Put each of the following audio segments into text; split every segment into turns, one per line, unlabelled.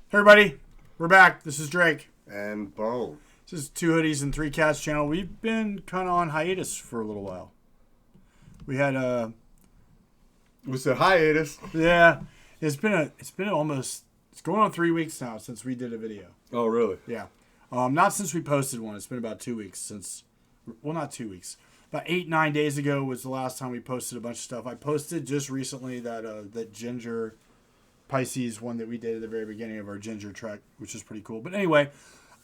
Hey everybody, we're back. This is Drake.
And Bo.
This is Two Hoodies and Three Cats channel. We've been kind of on hiatus for a little while. We had
We said hiatus.
yeah, it's been almost going on 3 weeks now since we did a video.
Oh, really?
Yeah, not since we posted one. It's been about 2 weeks since. Well, not 2 weeks. About 8-9 days ago was the last time we posted a bunch of stuff. I posted just recently that ginger Pisces one that we did at the very beginning of our ginger trek, which is pretty cool. But anyway,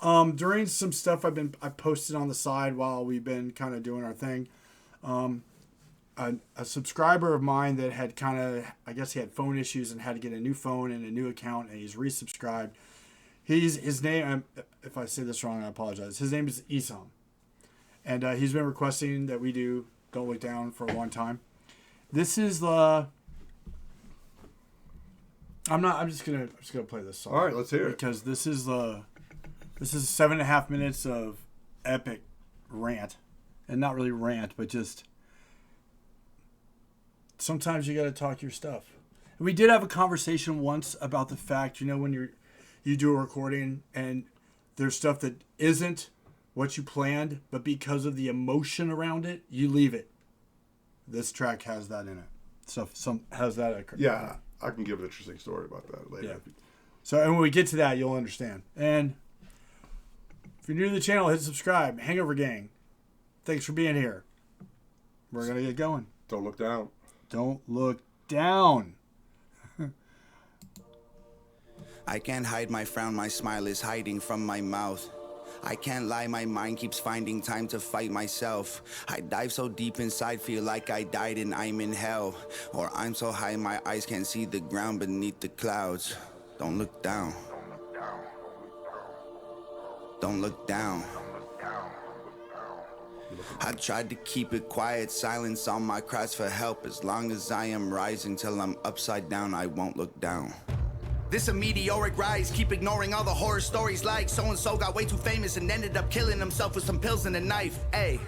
during some stuff I posted on the side while we've been kind of doing our thing. A subscriber of mine that had I guess he had phone issues and had to get a new phone and a new account, and he's resubscribed. His name, if I say this wrong, I apologize. His name is Isam, and he's been requesting that we do Don't Look Down for a long time. This is the. I'm just gonna play this song.
All right, let's hear it.
Because this is 7.5 minutes of epic rant, and not really rant, but just sometimes you got to talk your stuff. And we did have a conversation once about the fact, when you do a recording and there's stuff that isn't what you planned, but because of the emotion around it, you leave it. This track has that in it. So has that.
Yeah. I can give an interesting story about that later.
Yeah. So, and when we get to that, you'll understand. And if you're new to the channel, hit subscribe. Hangover Gang, thanks for being here. We're going to get going.
Don't look down.
Don't look down.
I can't hide my frown, my smile is hiding from my mouth. I can't lie, my mind keeps finding time to fight myself. I dive so deep inside, feel like I died and I'm in hell. Or I'm so high, my eyes can't see the ground beneath the clouds. Don't look down. Don't look down. I tried to keep it quiet, silence on my cries for help. As long as I am rising till I'm upside down, I won't look down. This a meteoric rise, keep ignoring all the horror stories like so-and-so got way too famous and ended up killing himself with some pills and a knife. Ay,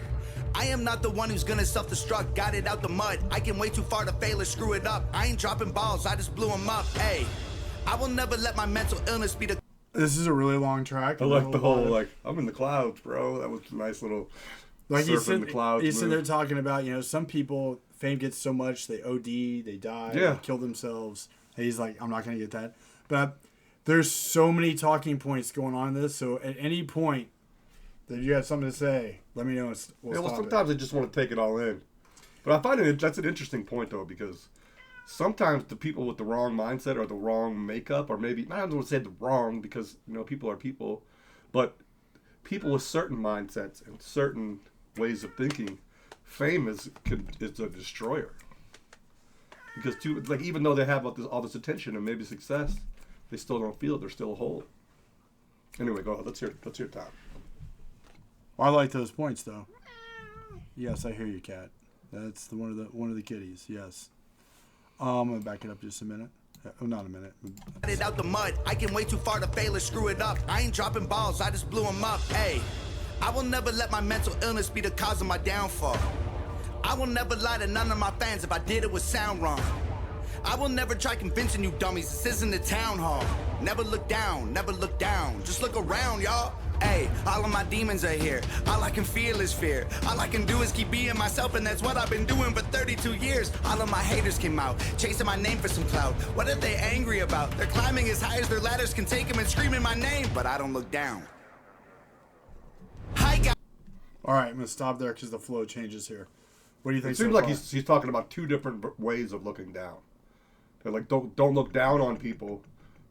I am not the one who's gonna self-destruct, got it out the mud. I can way too far to fail or screw it up. I ain't dropping balls, I just blew them up. Ay, I will never let my mental illness be the...
This is a really long track.
I like the whole, I'm in the clouds, bro. That was a nice little surfing the clouds.
He's sitting there talking about, some people, fame gets so much, they OD, they die, they kill themselves. And he's like, I'm not going to get that. But there's so many talking points going on in this. So at any point that you have something to say, let me know.
Sometimes I just want to take it all in. But I find that's an interesting point, though, because sometimes the people with the wrong mindset or the wrong makeup, or maybe, I don't want to say the wrong because, people are people, but people with certain mindsets and certain ways of thinking, fame is a destroyer. Because even though they have all this attention and maybe success, they still don't feel it. They're still a hole. Anyway, go ahead. Let's hear Tom.
Well, I like those points, though. Yes, I hear you, Cat. That's one of the kitties. Yes. I'm gonna back it up just a minute. Oh, not a minute.
Get it out the mud. I can way too far to fail or screw it up. I ain't dropping balls. I just blew them up. Hey, I will never let my mental illness be the cause of my downfall. I will never lie to none of my fans. If I did, it would sound wrong. I will never try convincing you dummies this isn't a town hall. Never look down, never look down. Just look around, y'all. Hey, all of my demons are here. All I can feel is fear. All I can do is keep being myself, and that's what I've been doing for 32 years. All of my haters came out, chasing my name for some clout. What are they angry about? They're climbing as high as their ladders can take them and screaming my name, but I don't look down. Hi, guys.
All right, I'm going to stop there because the flow changes here. What do you think?
It seems like he's talking about two different ways of looking down. They're like, don't look down on people,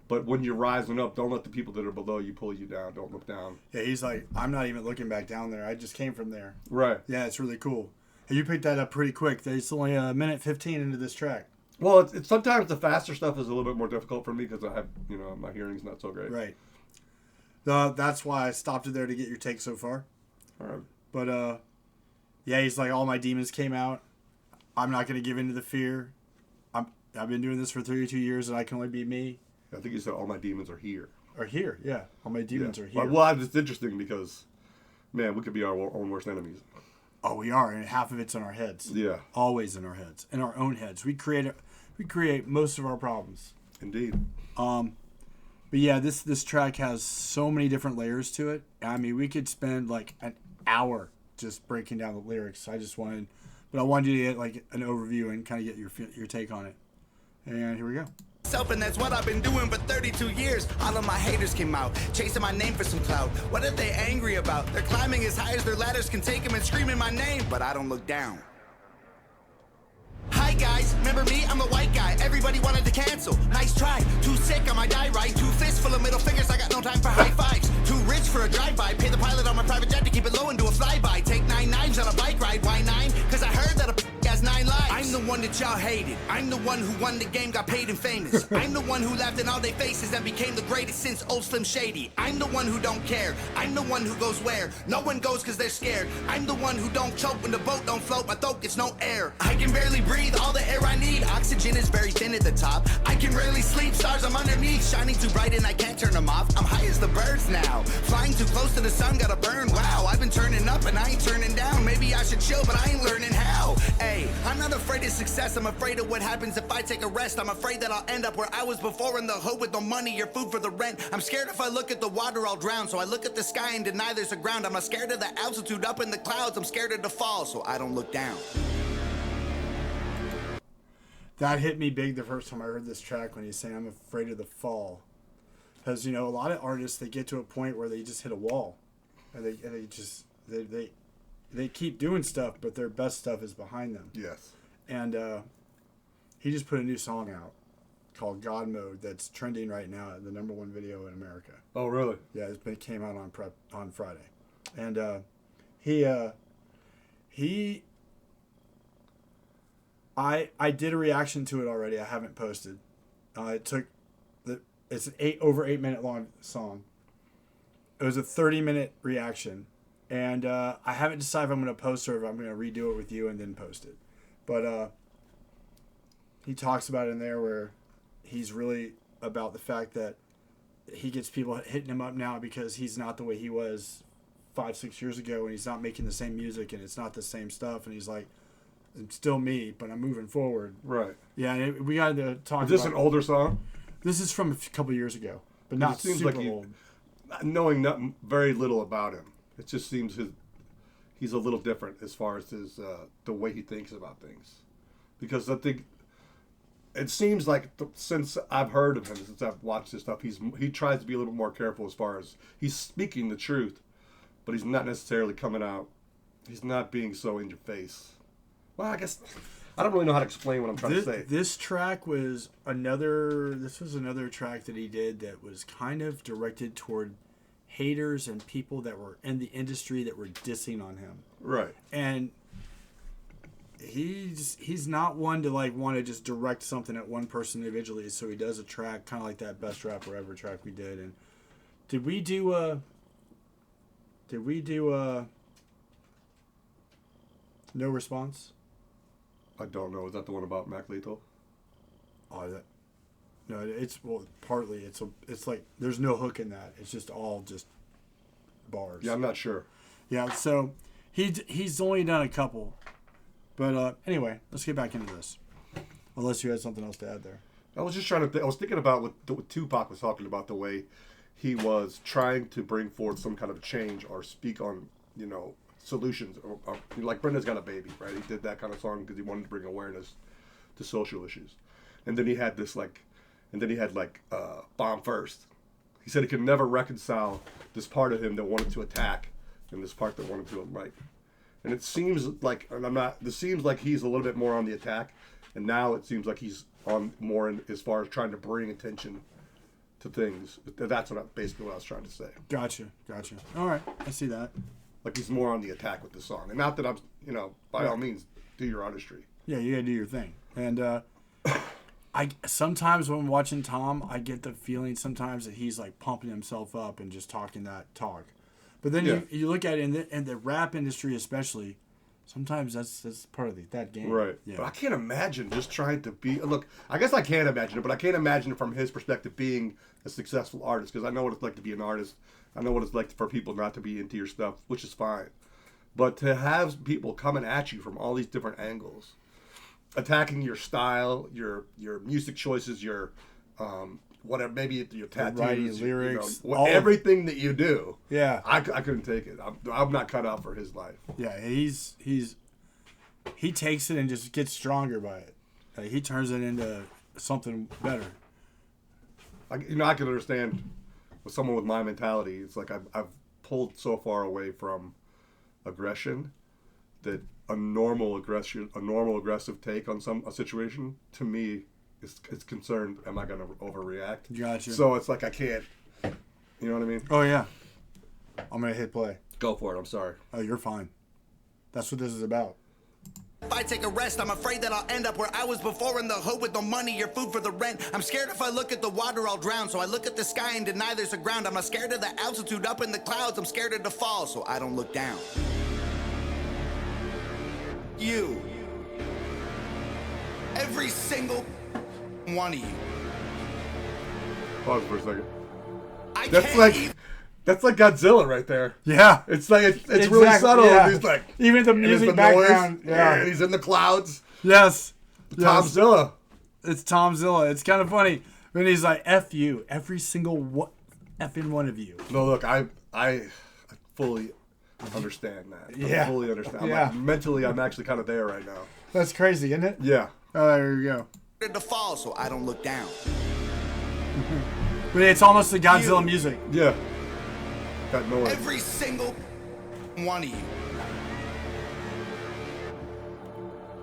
but when you're rising up, don't let the people that are below you pull you down. Don't look down.
Yeah, he's like, I'm not even looking back down there. I just came from there.
Right.
Yeah, it's really cool. Hey, you picked that up pretty quick. It's only a minute 15 into this track.
Well, it's sometimes the faster stuff is a little bit more difficult for me because I have, my hearing's not so great.
Right. That's why I stopped it there to get your take so far.
All right.
But, yeah, he's like, all my demons came out. I'm not going to give in to the fear. I've been doing this for 32 years, and I can only be me.
I think you said all my demons are here.
Are here, yeah. All my demons are here.
Well, it's interesting because, man, we could be our own worst enemies.
Oh, we are, and half of it's in our heads.
Yeah.
Always in our heads. In our own heads. We create most of our problems.
Indeed.
But But yeah, this track has so many different layers to it. I mean, we could spend like an hour just breaking down the lyrics. I wanted you to get like an overview and kind of get your take on it. And here we go.
And that's what I've been doing for 32 years. All of my haters came out, chasing my name for some clout. What are they angry about? They're climbing as high as their ladders can take them and screaming my name, but I don't look down. Hi guys, remember me? I'm the white guy. Everybody wanted to cancel. Nice try. Too sick, I might die right. 2 fists full of middle fingers, I got no time for high fives. Too rich for a drive-by. Pay the pilot on my private jet to keep it low and do a flyby. Take 9 knives on a bike ride. Why 9? Cause I heard that a has 9 lives. I'm the one that y'all hated. I'm the one who won the game, got paid and famous. I'm the one who laughed in all their faces and became the greatest since old Slim Shady. I'm the one who don't care. I'm the one who goes where no one goes cause they're scared. I'm the one who don't choke when the boat don't float. My throat gets no air. I can barely breathe all the air I need. Oxygen is very thin at the top. I can rarely sleep. Stars I'm underneath. Shining too bright and I can't turn them off. I'm high as the birds now. Flying too close to the sun, gotta burn. Wow, I've been turning up and I ain't turning down. Maybe I should chill, but I ain't learning how. Hey, I'm not afraid of success. I'm afraid of what happens if I take a rest. I'm afraid that I'll end up where I was before in the hood with no money or food for the rent. I'm scared if I look at the water, I'll drown. So I look at the sky and deny there's a ground. I'm not scared of the altitude up in the clouds. I'm scared of the fall, so I don't look down.
That hit me big the first time I heard this track when he's saying, I'm afraid of the fall. Because, you know, a lot of artists, they get to a point where they just hit a wall. And they keep doing stuff, but their best stuff is behind them.
Yes.
And he just put a new song out called God Mode that's trending right now, the #1 video in America.
Oh, really?
Yeah, it came out on Friday. And I did a reaction to it already. I haven't posted. It's an over 8 minute long song. It was a 30-minute reaction, and I haven't decided if I'm going to post or if I'm going to redo it with you and then post it. But he talks about it in there where he's really about the fact that he gets people hitting him up now because he's not the way he was 5-6 years ago, and he's not making the same music and it's not the same stuff, and he's like, it's still me, but I'm moving forward.
Right.
Yeah, and we got to talk.
Is this an older song?
This is from a couple years ago, but not super old.
Knowing very little about him, it just seems he's a little different as far as his the way he thinks about things. Because I think it seems like since I've heard of him, since I've watched his stuff, he tries to be a little bit more careful as far as he's speaking the truth, but he's not necessarily coming out. He's not being so in your face. Well, I guess I don't really know how to explain what I'm trying to say.
This track was another track that he did that was kind of directed toward haters and people that were in the industry that were dissing on him.
Right.
And he's not one to like want to just direct something at one person individually, so he does a track kind of like that Best Rapper Ever track we did. And did we do No Response?
I don't know. Is that the one about Mac Lethal?
No, it's partly it's like there's no hook in that. It's just all just bars.
Yeah, I'm not sure.
Yeah, so he's only done a couple, but anyway, let's get back into this. Unless you had something else to add there.
I was just trying to. I was thinking about what Tupac was talking about, the way he was trying to bring forth some kind of change or speak on, solutions. Like Brenda's Got a Baby, right? He did that kind of song because he wanted to bring awareness to social issues. And then he had Bomb First. He said he could never reconcile this part of him that wanted to attack and this part that wanted to like. And it seems like, this seems like he's a little bit more on the attack, and now it seems like he's on more in as far as trying to bring attention to things. That's basically what I was trying to say.
Gotcha. All right, I see that.
Like he's more on the attack with the song, and not that I'm, by all means, do your artistry.
Yeah, you gotta do your thing. And I sometimes when I'm watching Tom, I get the feeling sometimes that he's like pumping himself up and just talking that talk. But then you look at it in the rap industry, especially, sometimes that's part of that game.
Right.
Yeah.
But I can't imagine just trying to be. Look, I guess I can imagine it, but I can't imagine it from his perspective being a successful artist, because I know what it's like to be an artist. I know what it's like for people not to be into your stuff, which is fine. But to have people coming at you from all these different angles, attacking your style, your music choices, your whatever, maybe your tattoos,
writing lyrics,
everything that you do.
Yeah.
I couldn't take it. I'm not cut out for his life.
Yeah, he takes it and just gets stronger by it. Like, he turns it into something better.
I can understand with someone with my mentality. It's like I've pulled so far away from aggression that a normal aggressive take on a situation to me is concerned. Am I going to overreact?
Gotcha.
So it's like I can't. You know what I mean?
Oh yeah. I'm gonna hit play.
Go for it. I'm sorry.
Oh, you're fine. That's what this is about.
If I take a rest, I'm afraid that I'll end up where I was before in the hood with no money or food for the rent. I'm scared if I look at the water, I'll drown. So I look at the sky and deny there's a ground. I'm not scared of the altitude up in the clouds. I'm scared of the fall, so I don't look down. You. Every single one of you.
Pause for a second.
I
That's
can't
like
even-
that's like Godzilla right there.
Yeah.
It's like it's really subtle.
Yeah.
And he's like
Even the
and there's
music
the
background.
noise,
Yeah.
and he's in the clouds.
Yes.
TomZilla.
It's TomZilla. It's kind of funny when he's like, "F you, every single effing one of you."
No, look, I fully understand that.
Yeah.
I fully understand.
Yeah.
Like, mentally, I'm actually kind of there right now.
That's crazy, isn't it?
Yeah.
Oh, there you go.
to fall, so I don't look down.
But it's almost the Godzilla music.
Yeah. Got noise.
Every single one of you.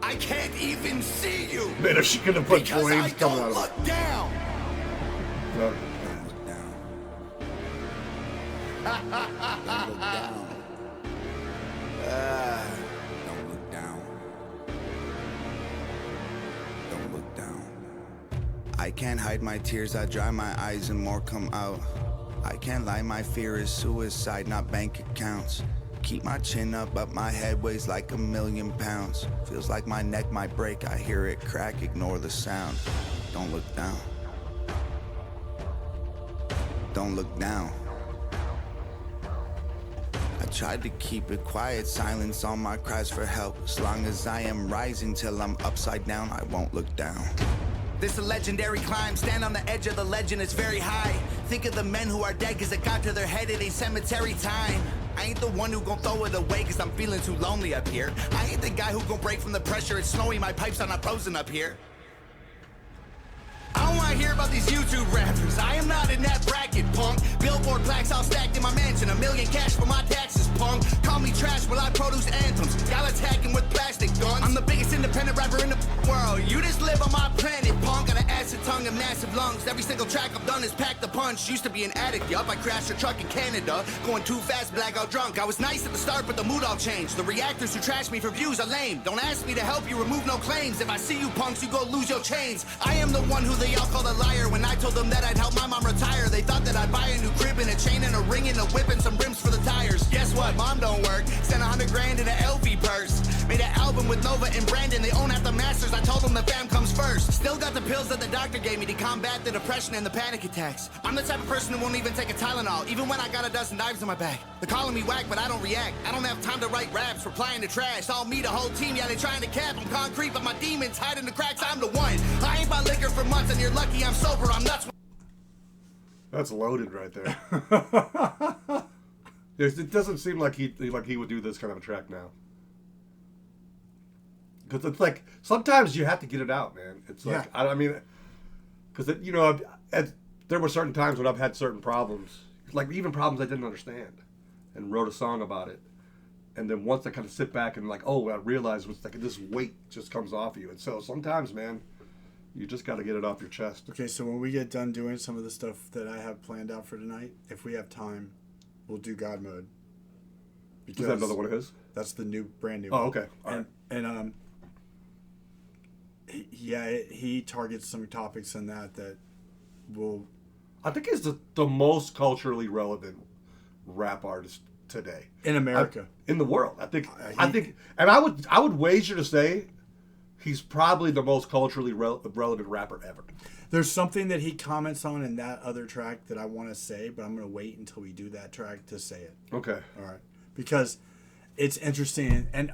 I can't even see you
Man, if she could have put
because I
flames coming out
don't
of
look down.
it.
Don't look down. Don't look down. Don't look down. Don't look down. I can't hide my tears, I dry my eyes and more come out. I can't lie, my fear is suicide, not bank accounts. Keep my chin up, but my head weighs like 1,000,000 pounds. Feels like my neck might break, I hear it crack, ignore the sound. Don't look down. Don't look down. I tried to keep it quiet, silence all my cries for help. As long as I am rising till I'm upside down, I won't look down. This a legendary climb, stand on the edge of the legend, it's very high. Think of the men who are dead cause it got to their head, it ain't cemetery time. I ain't the one who gon' throw it away cause I'm feeling too lonely up here. I ain't the guy who gon' break from the pressure, it's snowy, my pipes are not frozen up here. I don't wanna hear about these YouTube rappers, I am not in that bracket, punk. Billboard plaques all stacked in my mansion, 1,000,000 cash for my taxes, punk. Call me trash while I produce anthems, y'all attacking with plastic guns. I'm the biggest independent rapper in the world, you just live on my planet, punk. Got an acid tongue and massive lungs, every single track I've done is packed a punch. Used to be an addict, yup, I crashed a truck in Canada, going too fast, blackout drunk. I was nice at the start, but the mood all changed. The reactors who trash me for views are lame. Don't ask me to help you, remove no claims. If I see you punks, you go lose your chains. I am the one who they all called a liar. When I told them that I'd help my mom retire, they thought that I'd buy a new crib and a chain and a ring and a whip and some rims for the tires. Guess what? Mom don't work. Sent 100 grand in an LV purse. Made an album with Nova and Brandon. They own half the masters. I told them the fam comes first. Still got the pills that the doctor gave me to combat the depression and the panic attacks. I'm the type of person who won't even take a Tylenol, even when I got a dozen knives in my bag. They're calling me whack, but I don't react. I don't have time to write raps, replying to trash. All me, the whole team, yeah, they trying to cap. I'm concrete, but my demons hide in the cracks. I'm the one. I ain't bought liquor for months, and you're lucky I'm sober. I'm nuts.
That's loaded right there. It doesn't seem like he would do this kind of a track now. Because it's like sometimes you have to get it out, man. It's like I mean, because you know, there were certain times when I've had certain problems, like even problems I didn't understand, and wrote a song about it. And then once I kind of sit back and like, oh, I realized was like this weight just comes off you. And so sometimes, man, you just got to get it off your chest.
Okay, so when we get done doing some of the stuff that I have planned out for tonight, if we have time, we'll do God mode.
Is that another one of his?
That's the brand new
Oh,
one.
okay. All right.
And he targets some topics in that will...
I think he's the most culturally relevant rap artist today.
In America.
In the world. I think, and I would wager to say he's probably the most culturally relevant rapper ever.
There's something that he comments on in that other track that I want to say, but I'm going to wait until we do that track to say it.
Okay.
All right. Because it's interesting, and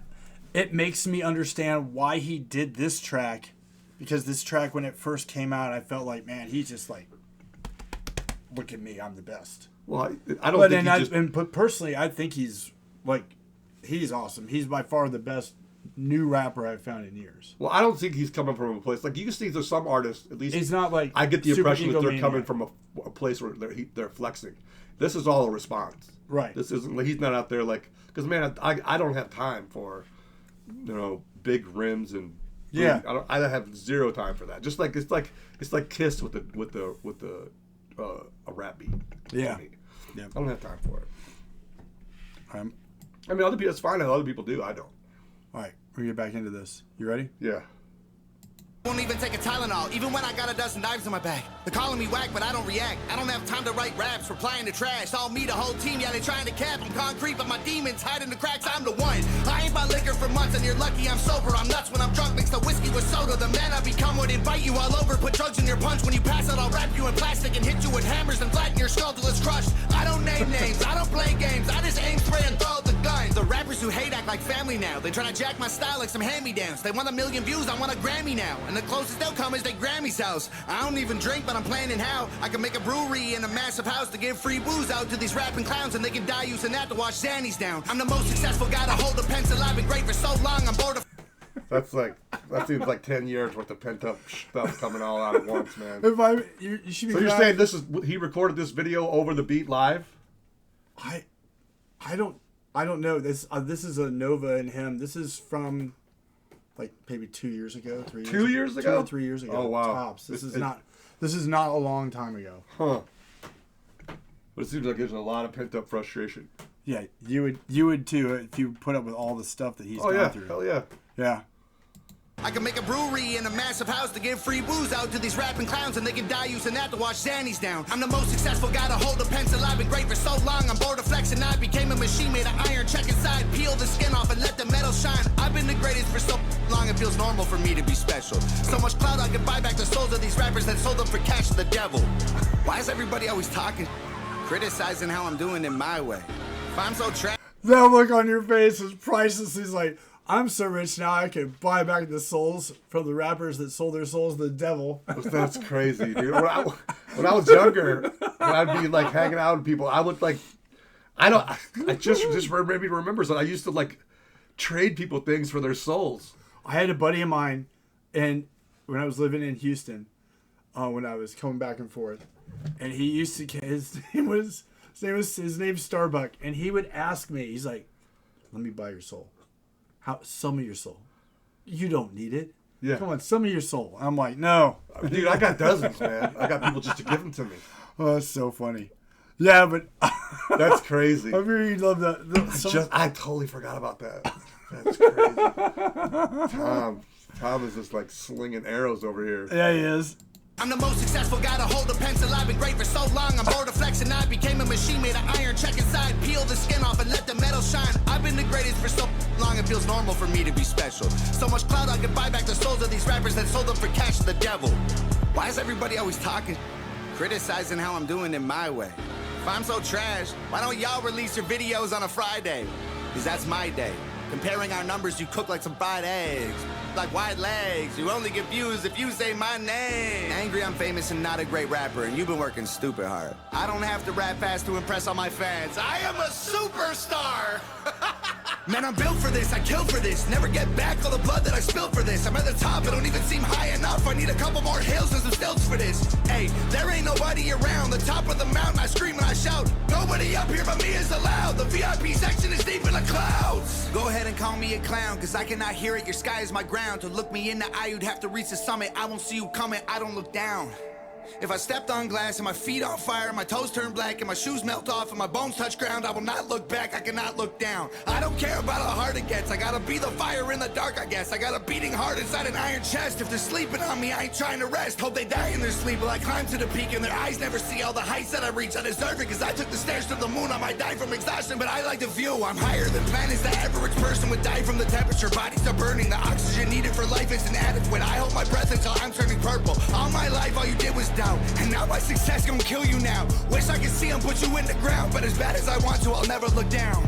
it makes me understand why he did this track. Because this track, when it first came out, I felt like, man, he's just like look at me, I'm the best.
Well, I don't think
but personally, I think he's awesome. He's by far the best new rapper I've found in years.
Well, I don't think he's coming from a place like you can see. There's some artists, at least
he's not like.
I get the impression that they're
egomaniac.
coming from a place where they're flexing. This is all a response.
Right.
This isn't like he's not out there like because man, I don't have time for big rims and
yeah.
I have zero time for that. Just like it's like Kiss with a rap beat.
Yeah.
Yeah. I don't have time for it. I mean, other people. It's fine. Other people do. I don't.
All right, we're gonna get back into this. You ready?
Yeah.
Won't even take a Tylenol, even when I got a dozen dives in my bag. They're calling me whack, but I don't react. I don't have time to write raps, replying to trash. All me, the whole team, yeah, they trying to cap. I'm concrete, but my demons hide in the cracks. I'm the one. I ain't bought liquor for months, and you're lucky I'm sober. I'm nuts when I'm drunk, mix the whiskey with soda. The man I become would invite you all over. Put drugs in your punch. When you pass out, I'll wrap you in plastic and hit you with hammers and flatten your skull till it's crushed. I don't name names, I don't play games. I just aim, spray, and throw the guns. The rappers who hate act like family now. They try to jack my style like some hand-me-downs. They want 1 million views, I want a Grammy now. And the closest they'll come is they Grammy's house. I don't even drink, but I'm planning how I can make a brewery in a massive house to give free booze out to these rapping clowns, and they can die using that to wash Zannies down. I'm the most successful guy to hold a pencil. I've been great for so long, I'm bored of.
That seems like 10 years worth of pent up stuff coming all out at once, man.
You should be.
So you're saying he recorded this video over the beat live?
I don't know. This is a Nova and him. This is from like maybe 2 years ago, 3 years.
2 years ago?
2 or 3 years ago.
Oh wow.
Tops. This is not a long time ago.
Huh. But it seems like there's a lot of pent up frustration.
Yeah, you would too if you put up with all the stuff that he's gone through.
Hell yeah.
Yeah.
I can make a brewery in a massive house to give free booze out to these rapping clowns, and they can die using that to wash Zannies down. I'm the most successful guy to hold a pencil. I've been great for so long, I'm bored of flexing. I became a machine made of iron. Check inside, peel the skin off and let the metal shine. I've been the greatest for so long, it feels normal for me to be special. So much clout I can buy back the souls of these rappers that sold them for cash to the devil. Why is everybody always talking, criticizing how I'm doing it my way? If I'm so trash.
That look on your face is priceless. He's like, I'm so rich now I can buy back the souls from the rappers that sold their souls to the devil.
That's crazy, dude. When I was younger, when I'd be like hanging out with people, I would like, I just maybe remembers that I used to like trade people things for their souls.
I had a buddy of mine, and when I was living in Houston, when I was coming back and forth, and he used to get his name's Starbuck, and he would ask me, he's like, "Let me buy your soul. Sell me your soul. You don't need it.
Yeah.
Come on, sell me your soul." I'm like, "No,
dude, I got dozens, man. I got people just to give them to me."
Oh, that's so funny. Yeah, but
that's crazy.
I really love that.
I totally forgot about that. That's crazy. Tom is just like slinging arrows over here.
Yeah, he is.
I'm the most successful guy to hold a pencil. I've been great for so long, I'm bored of flexing. I became a machine made of iron. Check inside, peel the skin off and let the metal shine. I've been the greatest for so long, it feels normal for me to be special. So much clout I can buy back the souls of these rappers that sold them for cash to the devil. Why is everybody always talking, criticizing how I'm doing it my way? If I'm so trash, why don't y'all release your videos on a Friday? Because that's my day. Comparing our numbers, you cook like some fried eggs. Like white legs, you only get views if you say my name. Angry I'm famous and not a great rapper, and you've been working stupid hard. I don't have to rap fast to impress all my fans. I am a superstar. Man, I'm built for this, I kill for this. Never get back all the blood that I spilled for this. I'm at the top, it don't even seem high enough. I need a couple more hills and some stilts for this. Hey, there ain't nobody around. The top of the mountain, I scream and I shout. Nobody up here but me is allowed. The VIP section is deep in the clouds. Go ahead and call me a clown, cause I cannot hear it. Your sky is my ground. To look me in the eye, you'd have to reach the summit. I won't see you coming, I don't look down. If I stepped on glass and my feet on fire, my toes turn black and my shoes melt off and my bones touch ground, I will not look back, I cannot look down. I don't care about how hard it gets, I gotta be the fire in the dark, I guess. I got a beating heart inside an iron chest. If they're sleeping on me, I ain't trying to rest. Hope they die in their sleep while I climb to the peak and their eyes never see all the heights that I reach. I deserve it cause I took the stairs to the moon. I might die from exhaustion, but I like the view. I'm higher than planets. The average person would die from the temperature. Bodies are burning, the oxygen needed for life is inadequate. I hold my breath until I'm turning purple. All my life all you did was doubt, and now my success gonna kill you now. Wish I could see him put you in the ground, but as bad as I want to, I'll never look down.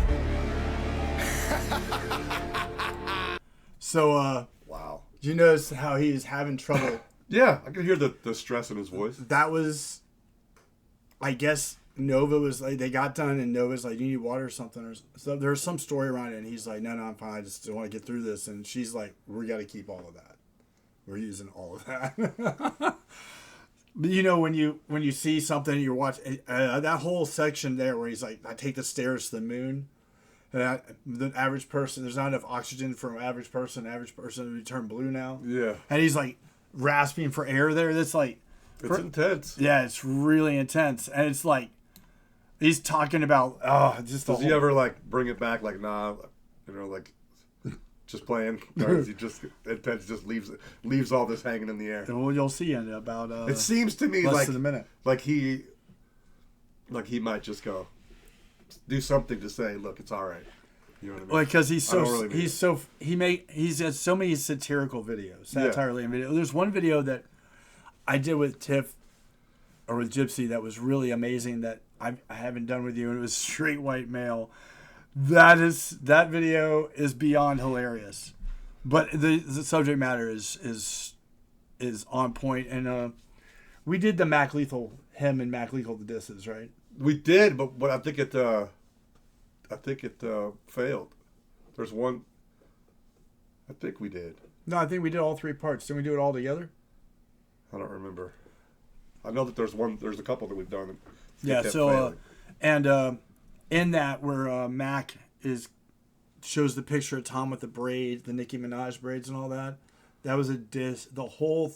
So,
wow.
Did you notice how he is having trouble?
Yeah, I can hear the stress in his voice.
That was I guess Nova was like, they got done, and Nova's like, you need water or something, or so. There's some story around it, and he's like, no, I'm fine. I just want to get through this. And she's like, we got to keep all of that. We're using all of that. But you know, when you see something, you're watching that whole section there where he's like, I take the stairs to the moon. The average person, there's not enough oxygen for an average person. Average person would turn blue now.
Yeah.
And he's like rasping for air there. That's like,
it's intense.
Yeah, it's really intense, and it's like he's talking about just the
Does he ever like bring it back like nah, you know, like just playing, or is he just intense, just leaves all this hanging in the air?
Well, you'll see in about
it seems to me
less
like
than a minute.
like he might just go do something to say, look, it's all right. You know what I mean?
Well, because he has so many satirical videos, satire videos. There's one video that I did with Tiff or with Gypsy that was really amazing that I haven't done with you, and it was Straight White Male. That video is beyond hilarious, but the subject matter is on point. And we did the Mac Lethal, him and Mac Lethal, the disses, right?
We did, but I think it failed. There's one. I think we did.
No, I think we did all 3 parts. Didn't we do it all together?
I don't remember. I know that there's a couple that we've done.
Yeah. So, in that where Mac shows the picture of Tom with the braids, the Nicki Minaj braids and all that. That was a diss. The whole.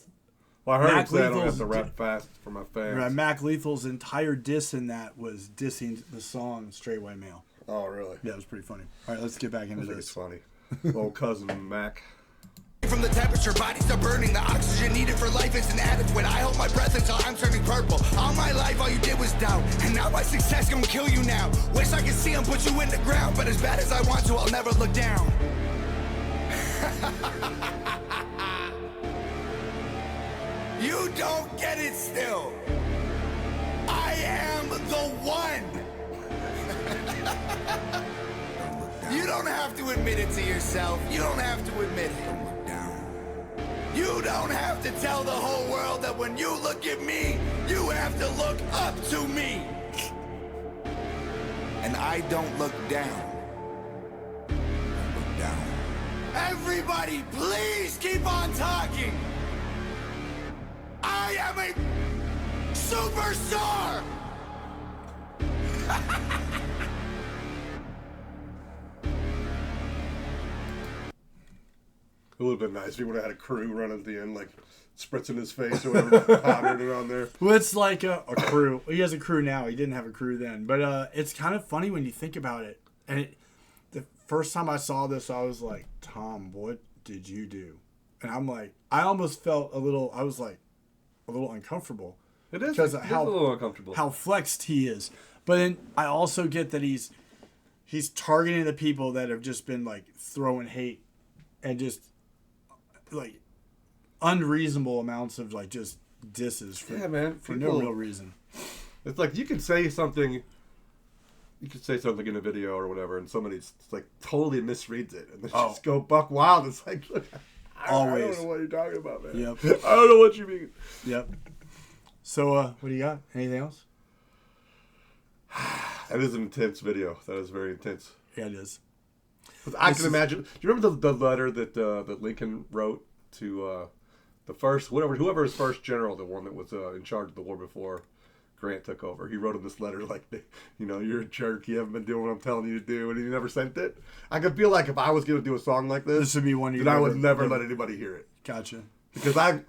Well, I heard
Mac
him say I don't have
Lethal's
to rap fast for my fans.
Right, Mac Lethal's entire diss in that was dissing the song Straight White Male.
Oh, really?
Yeah, it was pretty funny. All right, let's get back into
I think
this.
it's funny. Old cousin Mac.
From the temperature, bodies are burning. The oxygen needed for life is inadequate. I hold my breath until I'm turning purple. All my life, all you did was doubt. And now my success gonna kill you now. Wish I could see him put you in the ground. But as bad as I want to, I'll never look down. You don't get it still. I am the one. You don't have to admit it to yourself. You don't have to admit it. Don't look down. You don't have to tell the whole world that when you look at me, you have to look up to me. And I don't look down. Don't look down. Everybody, please keep on talking. I am a superstar.
It would have been nice if he would have had a crew run at the end, like spritzing his face or whatever, powdered it on there.
Well, it's like a crew. He has a crew now. He didn't have a crew then. But it's kind of funny when you think about it. And the first time I saw this, I was like, Tom, what did you do? And I'm like, I almost felt a little uncomfortable.
It is
because
a
how
little uncomfortable.
How flexed he is. But then I also get that he's targeting the people that have just been like throwing hate and just like unreasonable amounts of like just disses for no real reason.
It's like you could say something in a video or whatever, and somebody like totally misreads it, and they just go buck wild. It's like, look, I don't know what you're talking about, man.
Yep.
I don't know what you mean.
Yep. So, what do you got? Anything else?
That is an intense video. That is very intense.
Yeah, it is.
I can imagine. Do you remember the letter that Lincoln wrote to the first whoever his first general, the one that was in charge of the war before Grant took over? He wrote him this letter like, you're a jerk. You haven't been doing what I'm telling you to do, and he never sent it. I could feel like if I was going to do a song like this
would be one
then I would never let anybody hear it.
Gotcha.
Because I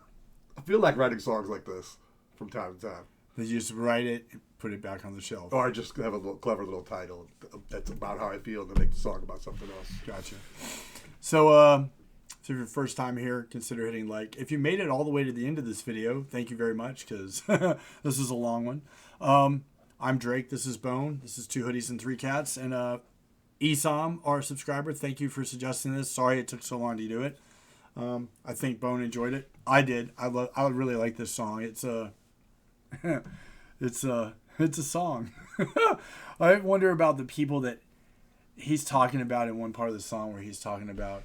feel like writing songs like this from time to time.
They just write it, put it back on the shelf.
Or I just have a clever little title that's about how I feel and then make the song about something else.
Gotcha. So, if you're your first time here, consider hitting like. If you made it all the way to the end of this video, thank you very much, because this is a long one. I'm Drake. This is Bone. This is 2 Hoodies and 3 Cats. And Isam, our subscriber, thank you for suggesting this. Sorry it took so long to do it. I think Bone enjoyed it. I did. I really like this song. It's a song. I wonder about the people that he's talking about in one part of the song where he's talking about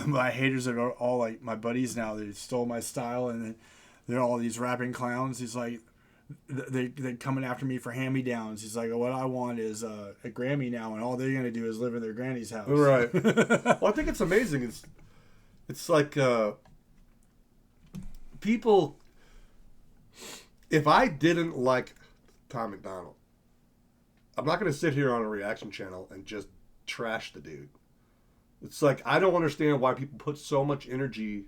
my haters are all like my buddies now. They stole my style and they're all these rapping clowns. He's like, they're coming after me for hand-me-downs. He's like, what I want is a Grammy now, and all they're going to do is live in their granny's house.
Right. Well, I think it's amazing. It's like people. If I didn't like Tom MacDonald, I'm not going to sit here on a reaction channel and just trash the dude. It's like, I don't understand why people put so much energy.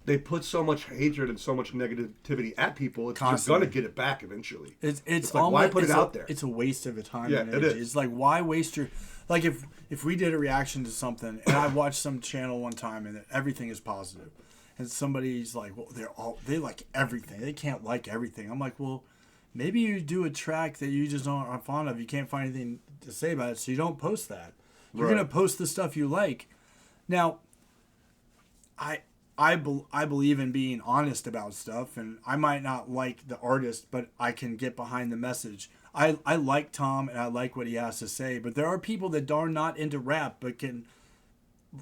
They put so much hatred and so much negativity at people. You're going to get it back eventually.
It's
like,
almost,
why put it out there?
It's a waste of a time.
Yeah,
and
it
energy.
is.
It's like, why waste your... Like, if we did a reaction to something, and I watched some channel one time, and everything is positive, and somebody's like, well, they like everything. They can't like everything. I'm like, well, maybe you do a track that you just aren't fond of. You can't find anything to say about it, so you don't post that. You're going to post the stuff you like. Now, I believe in being honest about stuff, and I might not like the artist, but I can get behind the message. I like Tom, and I like what he has to say, but there are people that are not into rap, but can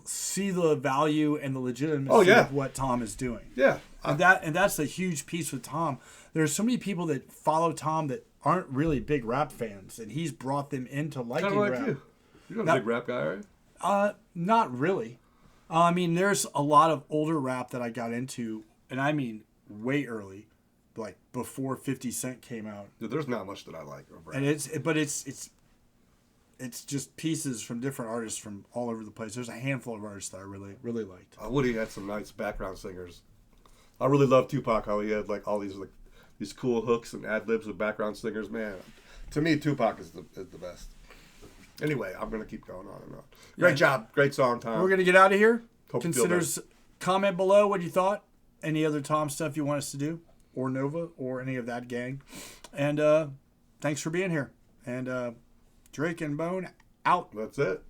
see the value and the legitimacy of what Tom is doing.
Yeah.
And that's a huge piece with Tom. There's so many people that follow Tom that aren't really big rap fans, and he's brought them into liking
like
rap.
You're not a big rap guy, right?
Not really. I mean, there's a lot of older rap that I got into, and I mean way early, like before 50 Cent came out.
Dude, there's not much that I like of rap.
And it's just pieces from different artists from all over the place. There's a handful of artists that I really, really liked.
Woody had some nice background singers. I really love Tupac, how he had like all these cool hooks and ad libs with background singers. Man, to me, Tupac is the best. Anyway, I'm gonna keep going on and on. Great job, great song, Tom.
We're gonna get out of here.
Hope you feel better.
Comment below what you thought. Any other Tom stuff you want us to do, or Nova, or any of that gang. And thanks for being here. And Drake and Bone out.
That's it.